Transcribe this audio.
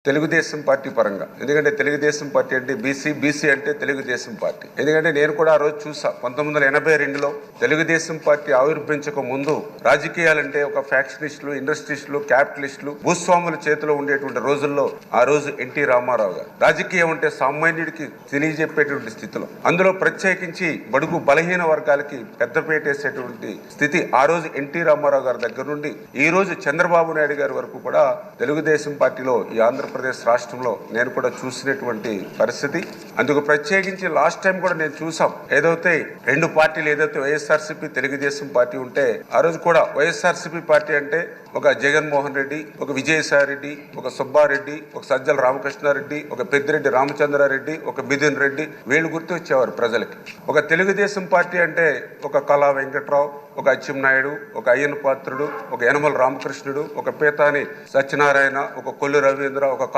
Telugu Desam party పరంగా, ఎందుకంటే Telugu Desam party అంటే బీసీ అంటే తెలుగుదేశం పార్టీ. ఎందుకంటే నేను కూడా ఆ రోజు చూసా 1982లో తెలుగుదేశం పార్టీ ఆవిర్భించక ముందు రాజకీయాలంటే ఒక ఫ్యాక్షనిస్టులు, ఇండస్ట్రిస్టులు, క్యాపిటలిస్టులు, భూస్వాముల చేతిలో ఉండేటువంటి రోజుల్లో ఆ రోజు ఎన్టీ రామారావు గారు రాజకీయం అంటే సామాన్యుడికి తెలియజెప్పేటువంటి స్థితిలో, అందులో ప్రత్యేకించి బడుగు బలహీన వర్గాలకి పెద్దపేట వేసేటువంటి స్థితి ఆ రోజు ఎన్టీ రామారావు గారి దగ్గర నుండి ఈ రోజు చంద్రబాబు నాయుడు గారి వరకు కూడా తెలుగుదేశం పార్టీలో ఈ ఆంధ్రప్రదేశ్ రాష్ట్రంలో నేను కూడా చూసినటువంటి పరిస్థితి. అందుకు ప్రత్యేకించి లాస్ట్ టైం కూడా నేను చూసాం, ఏదైతే రెండు పార్టీలు ఏదైతే వైఎస్ఆర్సీపీ తెలుగుదేశం పార్టీ ఉంటే ఆ రోజు కూడా వైఎస్ఆర్సీపీ పార్టీ అంటే ఒక జగన్మోహన్ రెడ్డి, ఒక విజయసాయి రెడ్డి, ఒక సుబ్బారెడ్డి, ఒక సజ్జల రామకృష్ణారెడ్డి, ఒక పెద్దిరెడ్డి రామచంద్రారెడ్డి, ఒక మిథున్ రెడ్డి, వీళ్ళు గుర్తు వచ్చేవారు ప్రజలకి. ఒక తెలుగుదేశం పార్టీ అంటే ఒక కళా వెంకట్రావు, ఒక అచ్చెన్నాయుడు, ఒక అయ్యన్న పాత్రుడు, ఒక యనమల రామకృష్ణుడు, ఒక పీతాని సత్యనారాయణ, ఒక కొల్లు రవీంద్ర, ఒక